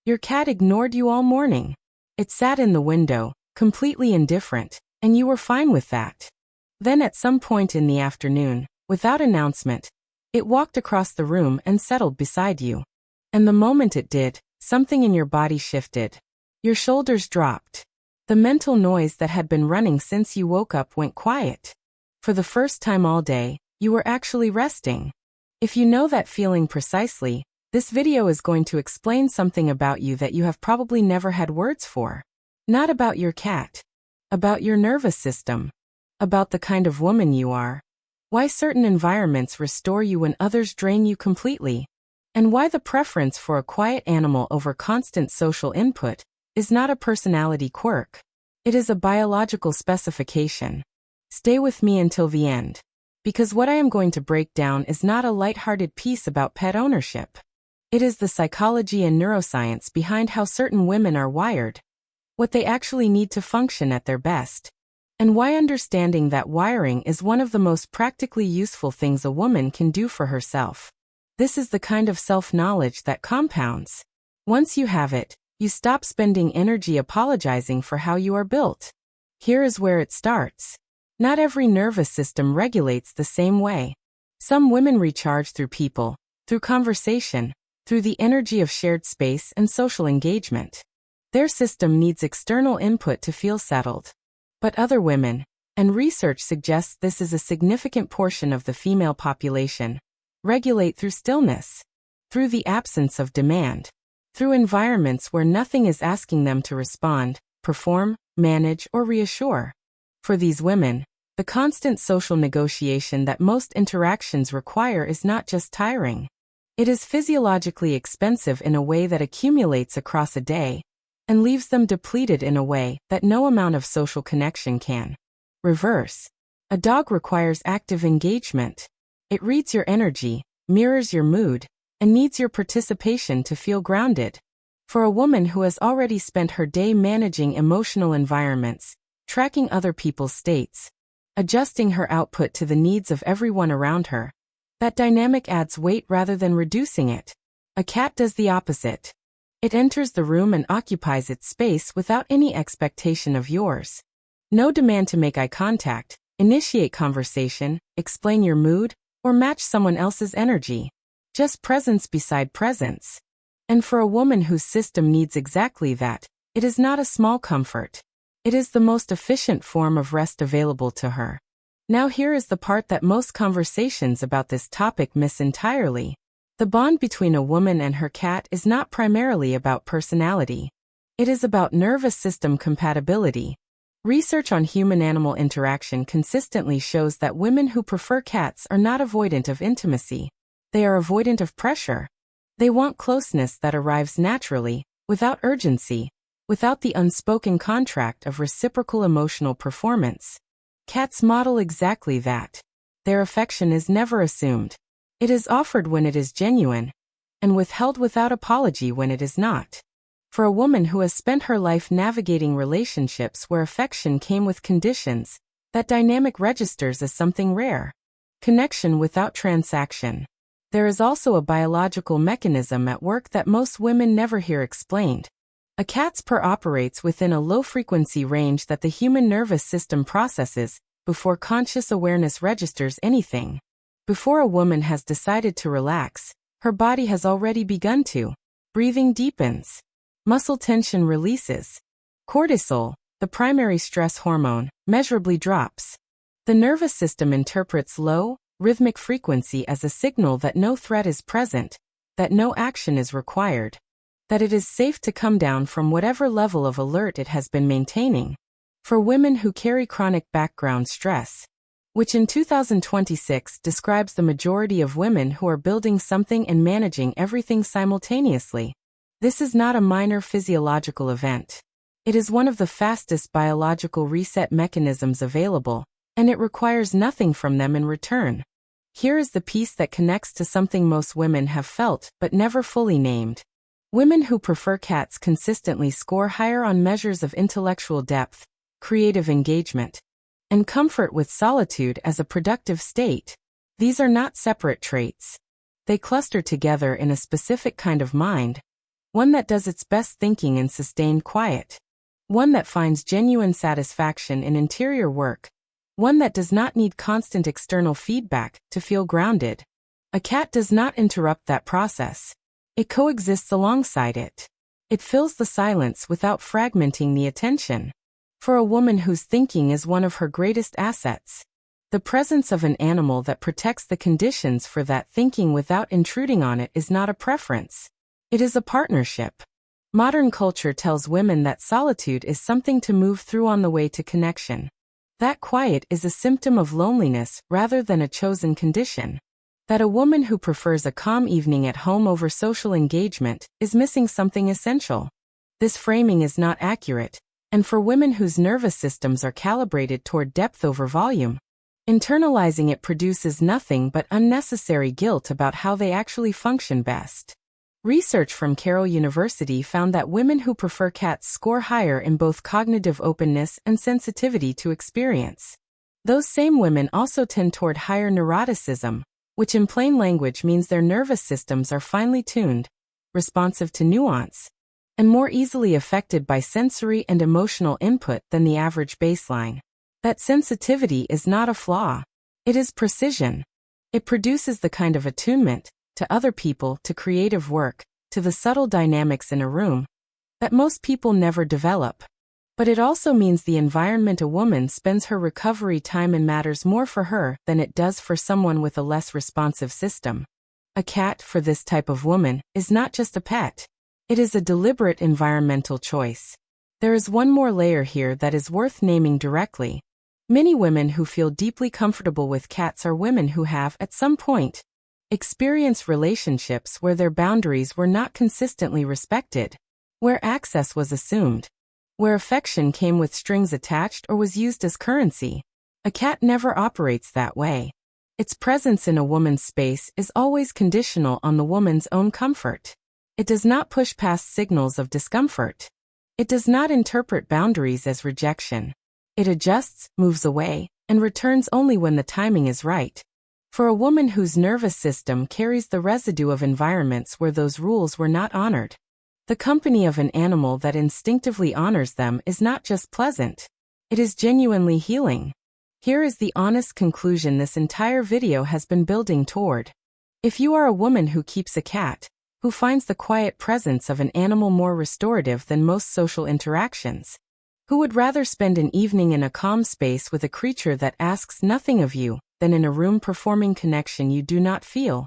Your cat ignored you all morning. It sat in the window, completely indifferent, and you were fine with that. Then at some point in the afternoon, without announcement, it walked across the room and settled beside you. And the moment it did, something in your body shifted. Your shoulders dropped. The mental noise that had been running since you woke up went quiet. For the first time all day, you were actually resting. If you know that feeling precisely, this video is going to explain something about you that you have probably never had words for. Not about your cat. About your nervous system. About the kind of woman you are. Why certain environments restore you when others drain you completely. And why the preference for a quiet animal over constant social input is not a personality quirk. It is a biological specification. Stay with me until the end. Because what I am going to break down is not a light-hearted piece about pet ownership. It is the psychology and neuroscience behind how certain women are wired, what they actually need to function at their best, and why understanding that wiring is one of the most practically useful things a woman can do for herself. This is the kind of self-knowledge that compounds. Once you have it, you stop spending energy apologizing for how you are built. Here is where it starts. Not every nervous system regulates the same way. Some women recharge through people, through conversation, through the energy of shared space and social engagement. Their system needs external input to feel settled. But other women, and research suggests this is a significant portion of the female population, regulate through stillness, through the absence of demand, through environments where nothing is asking them to respond, perform, manage, or reassure. For these women, the constant social negotiation that most interactions require is not just tiring. It is physiologically expensive in a way that accumulates across a day, and leaves them depleted in a way that no amount of social connection can reverse. A dog requires active engagement. It reads your energy, mirrors your mood, and needs your participation to feel grounded. For a woman who has already spent her day managing emotional environments, tracking other people's states, adjusting her output to the needs of everyone around her, that dynamic adds weight rather than reducing it. A cat does the opposite. It enters the room and occupies its space without any expectation of yours. No demand to make eye contact, initiate conversation, explain your mood, or match someone else's energy. Just presence beside presence. And for a woman whose system needs exactly that, it is not a small comfort. It is the most efficient form of rest available to her. Now here is the part that most conversations about this topic miss entirely. The bond between a woman and her cat is not primarily about personality. It is about nervous system compatibility. Research on human-animal interaction consistently shows that women who prefer cats are not avoidant of intimacy. They are avoidant of pressure. They want closeness that arrives naturally, without urgency, without the unspoken contract of reciprocal emotional performance. Cats model exactly that. Their affection is never assumed. It is offered when it is genuine, and withheld without apology when it is not. For a woman who has spent her life navigating relationships where affection came with conditions, that dynamic registers as something rare. Connection without transaction. There is also a biological mechanism at work that most women never hear explained. A cat's purr operates within a low-frequency range that the human nervous system processes before conscious awareness registers anything. Before a woman has decided to relax, her body has already begun to. Breathing deepens. Muscle tension releases. Cortisol, the primary stress hormone, measurably drops. The nervous system interprets low, rhythmic frequency as a signal that no threat is present, that no action is required, that it is safe to come down from whatever level of alert it has been maintaining. For women who carry chronic background stress, which in 2026 describes the majority of women who are building something and managing everything simultaneously, this is not a minor physiological event. It is one of the fastest biological reset mechanisms available, and it requires nothing from them in return. Here is the piece that connects to something most women have felt but never fully named. Women who prefer cats consistently score higher on measures of intellectual depth, creative engagement, and comfort with solitude as a productive state. These are not separate traits. They cluster together in a specific kind of mind, one that does its best thinking in sustained quiet, one that finds genuine satisfaction in interior work, one that does not need constant external feedback to feel grounded. A cat does not interrupt that process. It coexists alongside it. It fills the silence without fragmenting the attention. For a woman whose thinking is one of her greatest assets, the presence of an animal that protects the conditions for that thinking without intruding on it is not a preference. It is a partnership. Modern culture tells women that solitude is something to move through on the way to connection. That quiet is a symptom of loneliness rather than a chosen condition. That a woman who prefers a calm evening at home over social engagement is missing something essential. This framing is not accurate, and for women whose nervous systems are calibrated toward depth over volume, internalizing it produces nothing but unnecessary guilt about how they actually function best. Research from Carroll University found that women who prefer cats score higher in both cognitive openness and sensitivity to experience. Those same women also tend toward higher neuroticism, which in plain language means their nervous systems are finely tuned, responsive to nuance, and more easily affected by sensory and emotional input than the average baseline. That sensitivity is not a flaw. It is precision. It produces the kind of attunement to other people, to creative work, to the subtle dynamics in a room, that most people never develop. But it also means the environment a woman spends her recovery time in matters more for her than it does for someone with a less responsive system. A cat, for this type of woman, is not just a pet. It is a deliberate environmental choice. There is one more layer here that is worth naming directly. Many women who feel deeply comfortable with cats are women who have, at some point, experienced relationships where their boundaries were not consistently respected, where access was assumed, where affection came with strings attached or was used as currency. A cat never operates that way. Its presence in a woman's space is always conditional on the woman's own comfort. It does not push past signals of discomfort. It does not interpret boundaries as rejection. It adjusts, moves away, and returns only when the timing is right. For a woman whose nervous system carries the residue of environments where those rules were not honored, the company of an animal that instinctively honors them is not just pleasant. It is genuinely healing. Here is the honest conclusion this entire video has been building toward. If you are a woman who keeps a cat, who finds the quiet presence of an animal more restorative than most social interactions, who would rather spend an evening in a calm space with a creature that asks nothing of you than in a room performing connection you do not feel,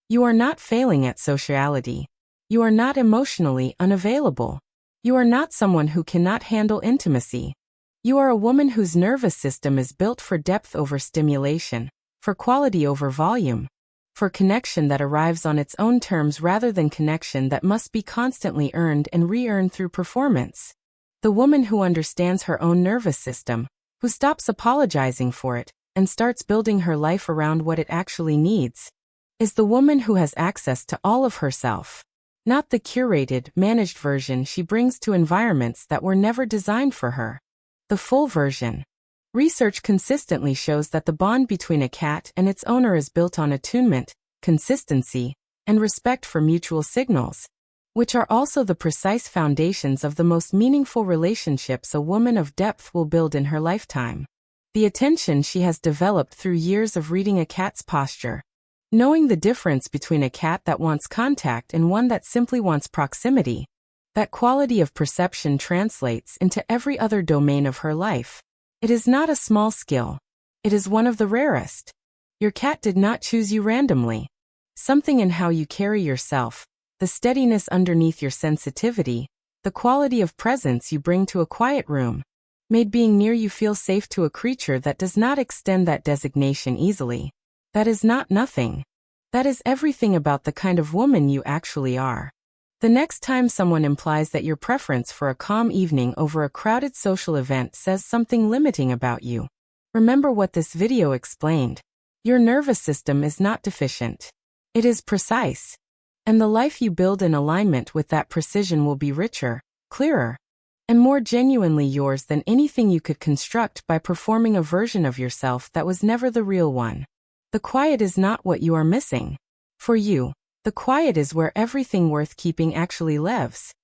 you are not failing at sociality. You are not emotionally unavailable. You are not someone who cannot handle intimacy. You are a woman whose nervous system is built for depth over stimulation, for quality over volume, for connection that arrives on its own terms rather than connection that must be constantly earned and re-earned through performance. The woman who understands her own nervous system, who stops apologizing for it, and starts building her life around what it actually needs, is the woman who has access to all of herself, not the curated, managed version she brings to environments that were never designed for her. The full version. Research consistently shows that the bond between a cat and its owner is built on attunement, consistency, and respect for mutual signals, which are also the precise foundations of the most meaningful relationships a woman of depth will build in her lifetime. The attention she has developed through years of reading a cat's posture, knowing the difference between a cat that wants contact and one that simply wants proximity, that quality of perception translates into every other domain of her life. It is not a small skill. It is one of the rarest. Your cat did not choose you randomly. Something in how you carry yourself, the steadiness underneath your sensitivity, the quality of presence you bring to a quiet room, made being near you feel safe to a creature that does not extend that designation easily. That is not nothing. That is everything about the kind of woman you actually are. The next time someone implies that your preference for a calm evening over a crowded social event says something limiting about you, remember what this video explained. Your nervous system is not deficient. It is precise. And the life you build in alignment with that precision will be richer, clearer, and more genuinely yours than anything you could construct by performing a version of yourself that was never the real one. The quiet is not what you are missing. For you, The quiet is where everything worth keeping actually lives.